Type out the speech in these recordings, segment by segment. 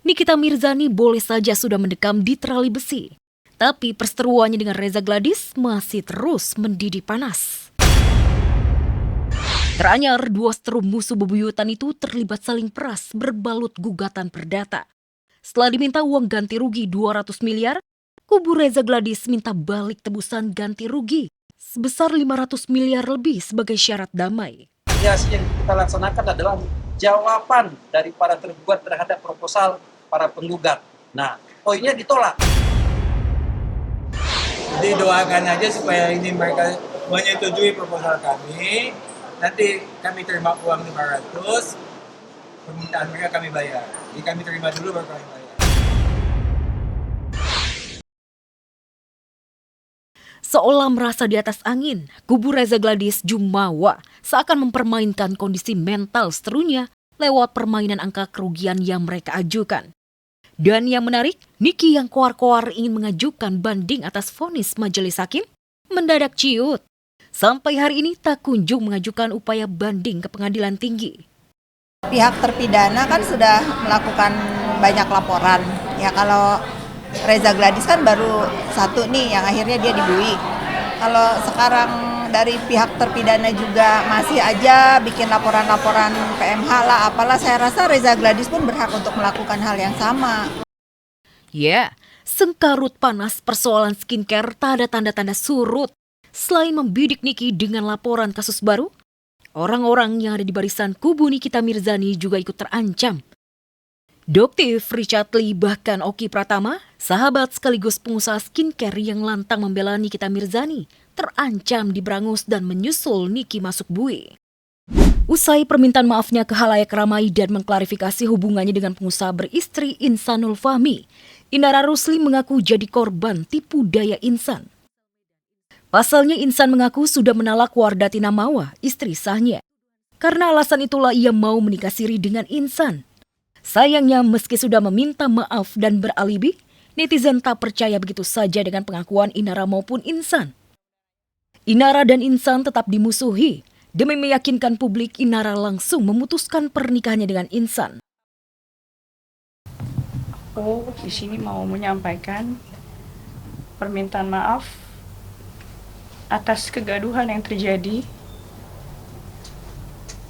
Nikita Mirzani boleh saja sudah mendekam di terali besi, tapi perseteruannya dengan Reza Gladys masih terus mendidih panas. Teranyar, dua seteru musuh bebuyutan itu terlibat saling peras berbalut gugatan perdata. Setelah diminta uang ganti rugi 200 miliar, kubu Reza Gladys minta balik tebusan ganti rugi sebesar 500 miliar lebih sebagai syarat damai. Mediasi yang kita laksanakan adalah jawaban dari para tergugat terhadap proposal para penggugat. Nah, poinnya ditolak. Jadi doakan aja supaya ini mereka menyetujui proposal kami. Nanti kami terima uang 500, permintaan mereka kami bayar. Jadi kami terima dulu baru kami bayar. Seolah merasa di atas angin, kubu Reza Gladys jumawa seakan mempermainkan kondisi mental seterunya lewat permainan angka kerugian yang mereka ajukan. Dan yang menarik, Niki yang koar-koar ingin mengajukan banding atas vonis majelis hakim mendadak ciut. Sampai hari ini tak kunjung mengajukan upaya banding ke pengadilan tinggi. Pihak terpidana kan sudah melakukan banyak laporan. Ya kalau Reza Gladys kan baru satu nih yang akhirnya dia dibui. Kalau sekarang dari pihak terpidana juga masih aja bikin laporan-laporan PMH lah, apalah, saya rasa Reza Gladys pun berhak untuk melakukan hal yang sama. Ya, sengkarut panas persoalan skincare tak ada tanda-tanda surut. Selain membidik Niki dengan laporan kasus baru, orang-orang yang ada di barisan kubu Nikita Mirzani juga ikut terancam. Dokter Richard Lee bahkan Oki Pratama, sahabat sekaligus pengusaha skincare yang lantang membela Nikita Mirzani, terancam diberangus dan menyusul Niki masuk bui. Usai permintaan maafnya ke khalayak ramai dan mengklarifikasi hubungannya dengan pengusaha beristri Insanul Fahmi, Inara Rusli mengaku jadi korban tipu daya Insan. Pasalnya Insan mengaku sudah menalak Wardatina Mawa, istri sahnya. Karena alasan itulah ia mau menikah siri dengan Insan. Sayangnya meski sudah meminta maaf dan beralibi, netizen tak percaya begitu saja dengan pengakuan Inara maupun Insan. Inara dan Insan tetap dimusuhi. Demi meyakinkan publik, Inara langsung memutuskan pernikahannya dengan Insan. Aku di sini mau menyampaikan permintaan maaf atas kegaduhan yang terjadi,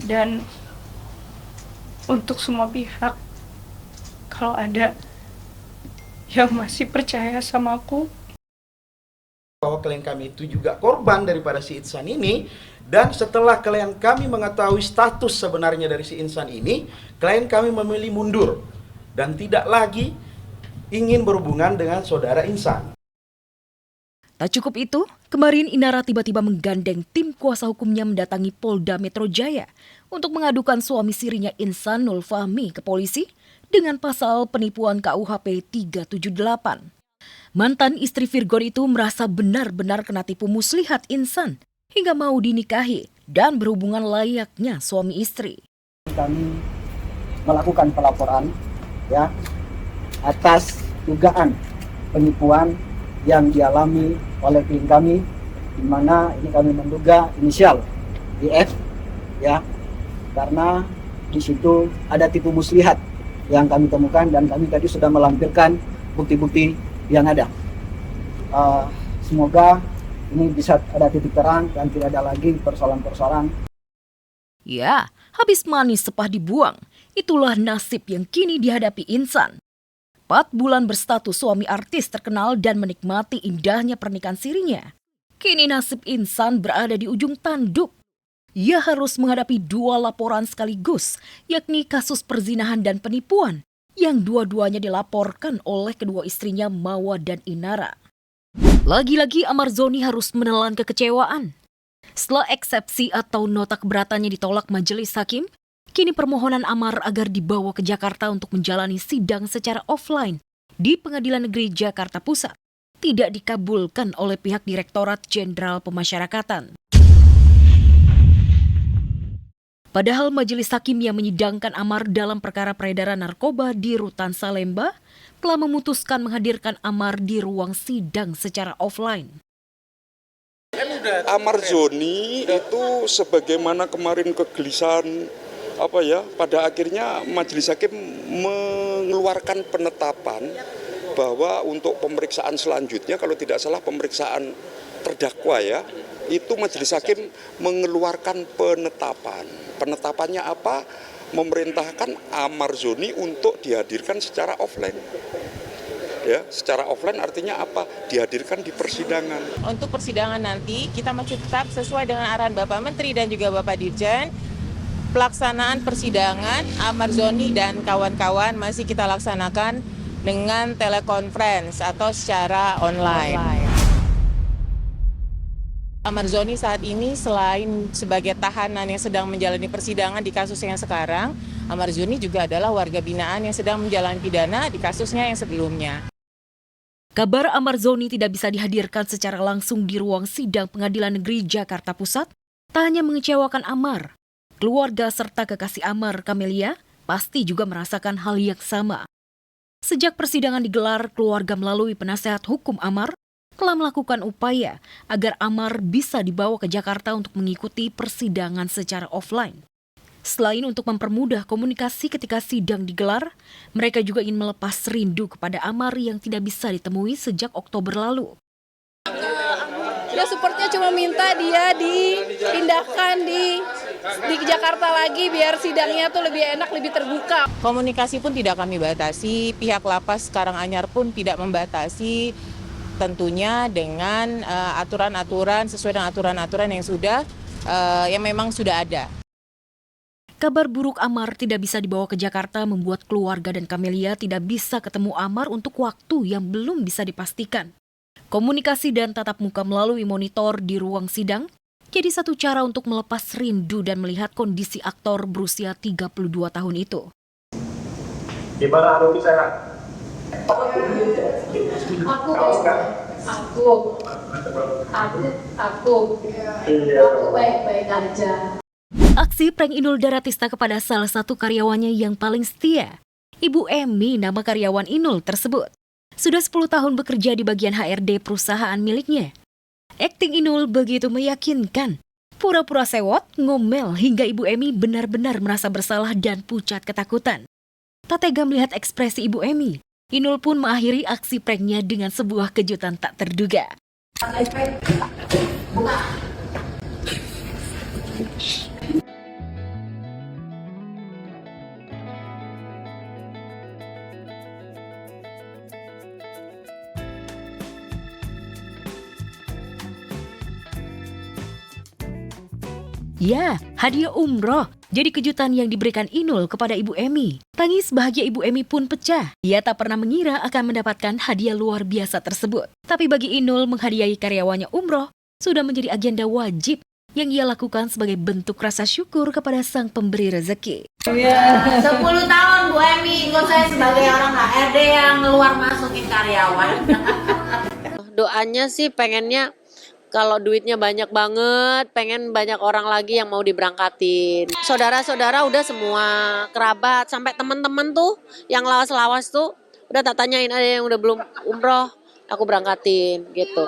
dan untuk semua pihak, kalau ada yang masih percaya sama aku, bahwa klien kami itu juga korban daripada si Insan ini, dan setelah klien kami mengetahui status sebenarnya dari si Insan ini, klien kami memilih mundur dan tidak lagi ingin berhubungan dengan saudara Insan. Tak cukup itu, kemarin Inara tiba-tiba menggandeng tim kuasa hukumnya mendatangi Polda Metro Jaya untuk mengadukan suami sirinya Insanul Fahmi ke polisi dengan pasal penipuan KUHP 378. Mantan istri Virgon itu merasa benar-benar kena tipu muslihat Insan hingga mau dinikahi dan berhubungan layaknya suami istri. Kami melakukan pelaporan ya atas dugaan penipuan yang dialami oleh klien kami, di mana ini kami menduga inisial IF ya, karena di situ ada tipu muslihat yang kami temukan dan kami tadi sudah melampirkan bukti-bukti yang ada. Semoga ini bisa ada titik terang dan tidak ada lagi persoalan-persoalan. Ya, habis manis sepah dibuang. Itulah nasib yang kini dihadapi Insan. 4 bulan berstatus suami artis terkenal dan menikmati indahnya pernikahan sirinya. Kini nasib Insan berada di ujung tanduk. Ia harus menghadapi 2 laporan sekaligus, yakni kasus perzinahan dan penipuan, yang dua-duanya dilaporkan oleh kedua istrinya Mawa dan Inara. Lagi-lagi Amar Zoni harus menelan kekecewaan. Setelah eksepsi atau nota keberatannya ditolak majelis hakim, kini permohonan Amar agar dibawa ke Jakarta untuk menjalani sidang secara offline di Pengadilan Negeri Jakarta Pusat tidak dikabulkan oleh pihak Direktorat Jenderal Pemasyarakatan. Padahal majelis hakim yang menyidangkan Amar dalam perkara peredaran narkoba di Rutan Salemba telah memutuskan menghadirkan Amar di ruang sidang secara offline. Amar Zoni itu sebagaimana kemarin kegelisahan pada akhirnya majelis hakim mengeluarkan penetapan bahwa untuk pemeriksaan selanjutnya, kalau tidak salah pemeriksaan terdakwa ya, itu majelis hakim mengeluarkan penetapan. Penetapannya apa? Memerintahkan Amar Zoni untuk dihadirkan secara offline. Ya, secara offline artinya apa? Dihadirkan di persidangan. Untuk persidangan nanti kita masih tetap sesuai dengan arahan Bapak Menteri dan juga Bapak Dirjen. Pelaksanaan persidangan Amar Zoni dan kawan-kawan masih kita laksanakan dengan telekonferensi atau secara online. Amar Zoni saat ini selain sebagai tahanan yang sedang menjalani persidangan di kasus yang sekarang, Amar Zoni juga adalah warga binaan yang sedang menjalani pidana di kasusnya yang sebelumnya. Kabar Amar Zoni tidak bisa dihadirkan secara langsung di ruang sidang Pengadilan Negeri Jakarta Pusat tak hanya mengecewakan Amar. Keluarga serta kekasih Amar, Camelia, pasti juga merasakan hal yang sama. Sejak persidangan digelar, keluarga melalui penasehat hukum Amar telah melakukan upaya agar Amar bisa dibawa ke Jakarta untuk mengikuti persidangan secara offline. Selain untuk mempermudah komunikasi ketika sidang digelar, mereka juga ingin melepas rindu kepada Amar yang tidak bisa ditemui sejak Oktober lalu. Ya supportnya cuma minta dia dipindahkan di Jakarta lagi biar sidangnya tuh lebih enak, lebih terbuka. Komunikasi pun tidak kami batasi, pihak lapas Karanganyar pun tidak membatasi, tentunya dengan aturan-aturan sesuai dengan aturan-aturan yang memang sudah ada. Kabar buruk Amar tidak bisa dibawa ke Jakarta membuat keluarga dan Camelia tidak bisa ketemu Amar untuk waktu yang belum bisa dipastikan. Komunikasi dan tatap muka melalui monitor di ruang sidang jadi satu cara untuk melepas rindu dan melihat kondisi aktor berusia 32 tahun itu. Gimana Anuki sehat? Aku baik-baik aja. Aksi prank Inul Daratista kepada salah satu karyawannya yang paling setia, Ibu Emi nama karyawan Inul tersebut. Sudah 10 tahun bekerja di bagian HRD perusahaan miliknya. Akting Inul begitu meyakinkan. Pura-pura sewot, ngomel hingga Ibu Emi benar-benar merasa bersalah dan pucat ketakutan. Tak tega melihat ekspresi Ibu Emi, Inul pun mengakhiri aksi pranknya dengan sebuah kejutan tak terduga. Ya, hadiah umroh jadi kejutan yang diberikan Inul kepada Ibu Emi. Tangis bahagia Ibu Emi pun pecah. Ia tak pernah mengira akan mendapatkan hadiah luar biasa tersebut. Tapi bagi Inul, menghadiahi karyawannya umroh sudah menjadi agenda wajib yang ia lakukan sebagai bentuk rasa syukur kepada sang pemberi rezeki. 10 tahun Bu Emi ikut saya sebagai orang HRD yang keluar masukin karyawan. Doanya sih pengennya kalau duitnya banyak banget, pengen banyak orang lagi yang mau diberangkatin. Saudara-saudara udah semua, kerabat, sampai teman-teman tuh yang lawas-lawas tuh udah tak tanyain ada yang udah belum umroh, aku berangkatin gitu.